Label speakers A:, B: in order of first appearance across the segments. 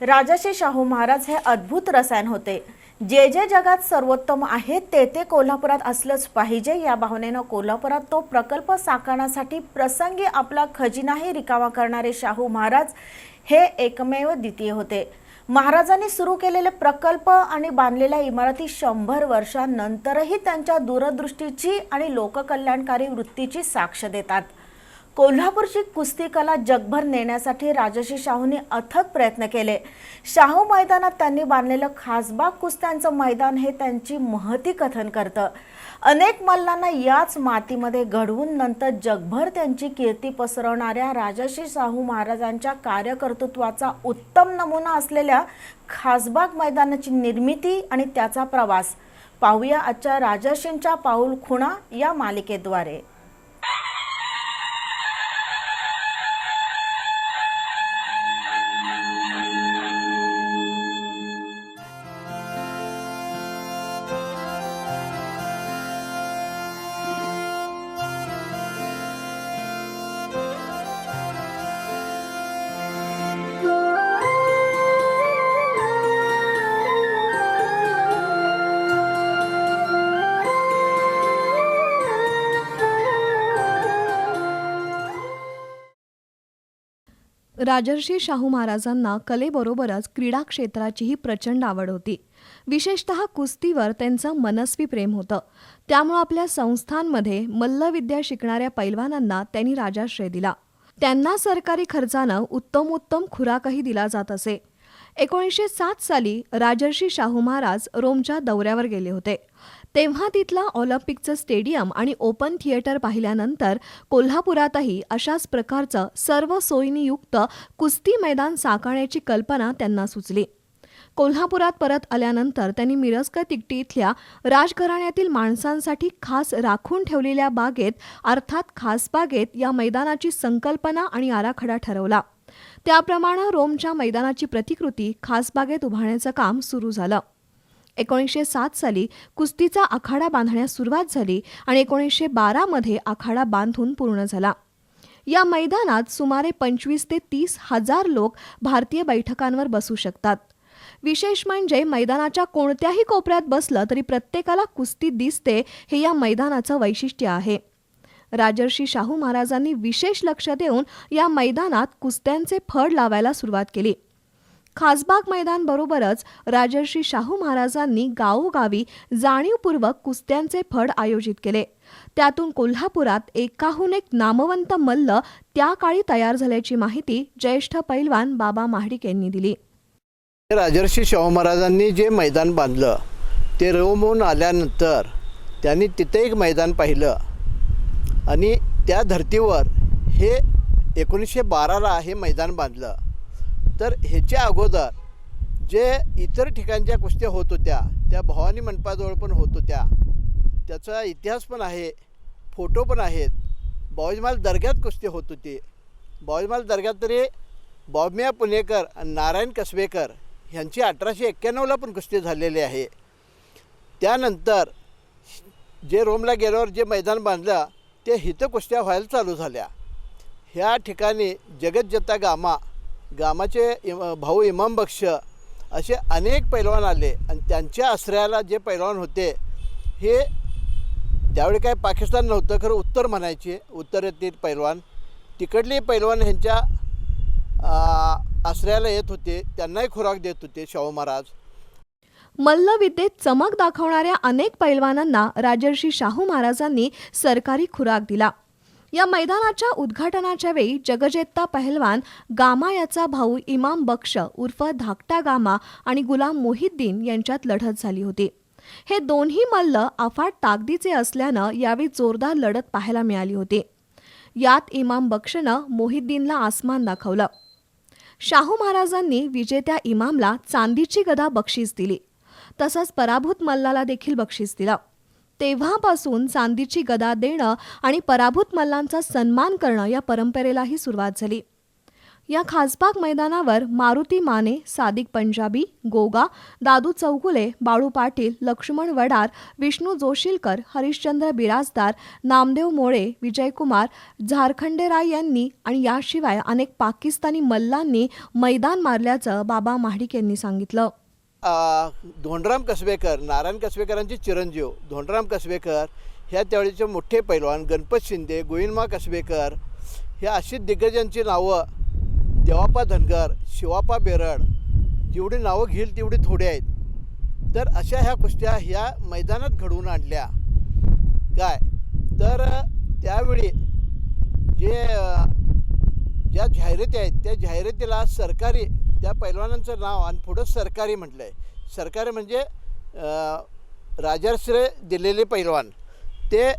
A: राजर्षी शाहू महाराज हे अद्भुत रसायन होते. जे जे जगात सर्वोत्तम आहे ते ते कोल्हापुरात असलंच पाहिजे या भावनेनं कोल्हापुरात तो प्रकल्प साकारण्यासाठी प्रसंगी आपला खजिनाही रिकामा करणारे शाहू महाराज हे एकमेव द्वितीय होते. महाराजांनी सुरू केलेले प्रकल्प आणि बांधलेल्या इमारती 100 वर्षांनंतरही त्यांच्या दूरदृष्टीची आणि लोककल्याणकारी वृत्तीची साक्ष देतात. कोल्हापूरची कुस्ती कला जगभर नेण्यासाठी राजर्षी शाहूंनी अथक प्रयत्न केले. शाहू मैदानात त्यांनी बांधलेलं खासबाग कुस्त्यांचं मैदान हे त्यांची महती कथन करतं. अनेक मल्लांना याच मातीमध्ये घडवून नंतर जगभर त्यांची कीर्ती पसरवणाऱ्या राजर्षी शाहू महाराजांच्या कार्यकर्तृत्वाचा उत्तम नमुना असलेल्या खासबाग मैदानाची निर्मिती आणि त्याचा प्रवास पाहूया आजच्या राजर्षींच्या पाऊल खुणा या मालिकेद्वारे.
B: राजर्षी शाहू महाराजांना कलेबरोबरच क्रीडा क्षेत्राचीही प्रचंड आवड होती. विशेषतः कुस्तीवर त्यांचं मनस्वी प्रेम होतं. त्यामुळे आपल्या संस्थांमध्ये मल्लविद्या शिकणाऱ्या पैलवानांना त्यांनी राजाश्रय दिला. त्यांना सरकारी खर्चानं उत्तमोत्तम खुराकही दिला जात असे. 1907 साली राजर्षी शाहू महाराज रोमच्या दौऱ्यावर गेले होते. तेव्हा तिथला ऑलिम्पिकचं स्टेडियम आणि ओपन थिएटर पाहिल्यानंतर कोल्हापुरातही अशाच प्रकारचं सर्व सोयींनी युक्त कुस्ती मैदान साकारण्याची कल्पना त्यांना सुचली. कोल्हापुरात परत आल्यानंतर त्यांनी मिरजकर तिकटी इथल्या राजघराण्यातील माणसांसाठी खास राखून ठेवलेल्या बागेत अर्थात खासबागेत या मैदानाची संकल्पना आणि आराखडा ठरवला. त्याप्रमाणे रोमच्या मैदानाची प्रतिकृती खासबागेत उभारण्याचं काम सुरू झालं. 1907 साली कुस्तीचा आखाडा बांधण्यास सुरुवात झाली आणि 1912 मध्ये आखाडा बांधून पूर्ण झाला. या मैदानात सुमारे 25 ते 30 हजार लोक भारतीय बैठकांवर बसू शकतात. विशेष म्हणजे मैदानाच्या कोणत्याही कोपऱ्यात बसलं तरी प्रत्येकाला कुस्ती दिसते हे या मैदानाचं वैशिष्ट्य आहे. राजर्षी शाहू महाराजांनी विशेष लक्ष देऊन या मैदानात कुस्त्यांचे फड लावायला सुरुवात केली. खासबाग मैदान बरोबरच राजर्षी शाहू महाराजांनी गावोगावी जाणीवपूर्वक कुस्त्यांचे फड आयोजित केले. त्यातून कोल्हापुरात एकाहून एक नामवंत मल्ल त्या काळी तयार झाल्याची माहिती ज्येष्ठ पैलवान बाबा महाडिक यांनी दिली.
C: राजर्षी शाहू महाराजांनी जे मैदान बांधलं ते रोमहून आल्यानंतर त्यांनी तिथे एक मैदान पाहिलं आणि त्या धर्तीवर हे 1912ला हे मैदान बांधलं. तर ह्याच्या अगोदर जे इतर ठिकाणच्या कुस्त्या होत होत्या त्या भवानी मंडपाजवळ पण होत होत्या. त्याचा इतिहास पण आहे, फोटो पण आहेत. बावजमाल दर्ग्यात कुस्ती होत होती. बावजमाल दर्ग्यात तरी बॉम्या पुणेकर आणि नारायण कसबेकर ह्यांची 1891ला पण कुस्ती झालेली आहे. त्यानंतर जे रोमला गेल्यावर जे मैदान बांधलं ते हिथं कुस्त्या व्हायला चालू झाल्या. ह्या ठिकाणी जगज्जता गामाचे भाऊ इमाम बक्ष असे अनेक पैलवान आले आणि त्यांच्या आश्रयाला जे पैलवान होते हे त्यावेळी काय पाकिस्तान नव्हतं, खरं उत्तर म्हणायचे. उत्तरेतील पैलवान तिकडले पैलवान ह्यांच्या आश्रयाला येत होते, त्यांनाही खुराक देत होते शाहू महाराज.
B: मल्लविद्येत चमक दाखवणाऱ्या अनेक पैलवानांना राजर्षी शाहू महाराजांनी सरकारी खुराक दिला. या मैदानाच्या उद्घाटनाच्या वेळी जगजेत्ता पहलवान गामा याचा भाऊ इमाम बक्ष उर्फ धाकटा गामा आणि गुलाम मोहिद्दीन यांच्यात लढत झाली होती. हे दोन्ही मल्ल अफाट ताकदीचे असल्यानं यावेळी जोरदार लढत पाहायला मिळाली होती. यात इमाम बक्षनं मोहिद्दीनला आसमान दाखवलं. शाहू महाराजांनी विजेत्या इमामला चांदीची गदा बक्षीस दिली. तसंच पराभूत मल्लाला देखील बक्षीस दिलं. तेव्हापासून चांदीची गदा देणं आणि पराभूत मल्लांचा सन्मान करणं या परंपरेलाही सुरुवात झाली. या खासबाग मैदानावर मारुती माने, सादिक पंजाबी, गोगा, दादू चौगुले, बाळू पाटील, लक्ष्मण वडार, विष्णू जोशीलकर, हरिश्चंद्र बिराजदार, नामदेव मोळे, विजयकुमार झारखंडेराय यांनी आणि याशिवाय अनेक पाकिस्तानी मल्लांनी मैदान मारल्याचं बाबा महाडिक यांनी सांगितलं.
C: धोंडराम कसबेकर, नारायण कसबेकरांचे चिरंजीव धोंडराम कसबेकर, ह्या त्यावेळीचे मोठे पैलवान गणपत शिंदे, गोविंदमा कसबेकर, ह्या अशी दिग्गजांची नावं, देवाप्पा धनगर, शिवाप्पा बेरड, जेवढी नावं घेईल तेवढी थोडी आहेत. तर अशा ह्या कुस्त्या ह्या मैदानात घडवून आणल्या. काय तर त्यावेळी ज्या जाहिराती आहेत त्या जाहिरातीला सरकारी, त्या पैलवानांचं नाव आणि पुढं सरकारी म्हटलं आहे. सरकारी म्हणजे राजर्श्री दिलेले पैलवान ते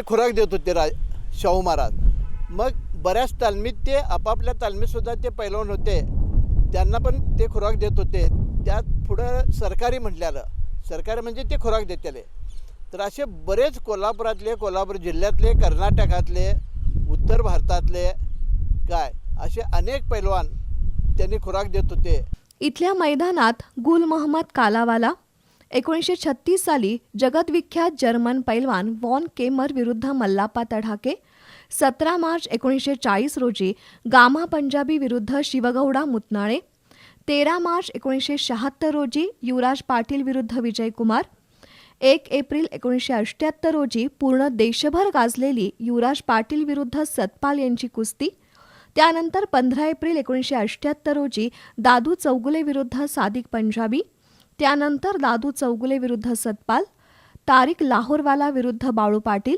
C: खुराक देत होते शाहू महाराज. मग बऱ्याच तालमीत ते आपापल्या तालमीतसुद्धा ते पैलवान होते, त्यांना पण ते खुराक देत होते. त्यात पुढं सरकारी म्हटलेलं, सरकारी म्हणजे ते खुराक देतेले. तर असे बरेच कोल्हापुरातले, कोल्हापूर जिल्ह्यातले, कर्नाटकातले, उत्तर भारतातले काय असे अनेक पैलवान त्यांनी खुराक देत होते.
B: इथल्या मैदानात गुल मोहम्मद कालावाला, 1936 साली जगतविख्यात जर्मन पैलवान वॉन केमर विरुद्ध मल्लाप्पा तढाके, 17 मार्च 1940 रोजी गामा पंजाबी विरुद्ध शिवगौडा मुतनाळे, 13 मार्च 1976 रोजी युवराज पाटील विरुद्ध विजयकुमार, 1 एप्रिल 1978 रोजी पूर्ण देशभर गाजलेली युवराज पाटील विरुद्ध सतपाल यांची कुस्ती, त्यानंतर 15 एप्रिल 1978 रोजी दादू चौगुले विरुद्ध सादिक पंजाबी, त्यानंतर दादू चौगुले विरुद्ध सतपाल, तारिक लाहोरवाला विरुद्ध बाळू पाटील,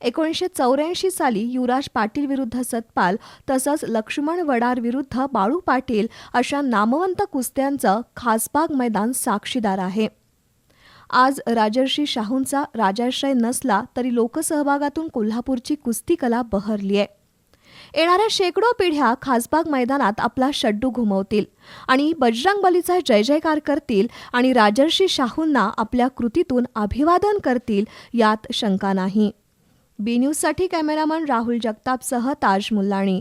B: 1984 साली युवराज पाटील विरुद्ध सतपाल तसंच लक्ष्मण वडार विरुद्ध बाळू पाटील अशा नामवंत कुस्त्यांचं खासबाग मैदान साक्षीदार आहे. आज राजर्षी शाहूंचा राजाश्रय नसला तरी लोकसहभागातून कोल्हापूरची कुस्ती कला बहरली आहे. येणाऱ्या शेकडो पिढ्या खासबाग मैदानात आपला शड्डू घुमवतील आणि बजरंगबलीचा जय जयकार करतील आणि राजर्षी शाहूंना आपल्या कृतीतून अभिवादन करतील यात शंका नाही. बी न्यूजसाठी कॅमेरामन राहुल जगतापसह ताज मुल्लाणी.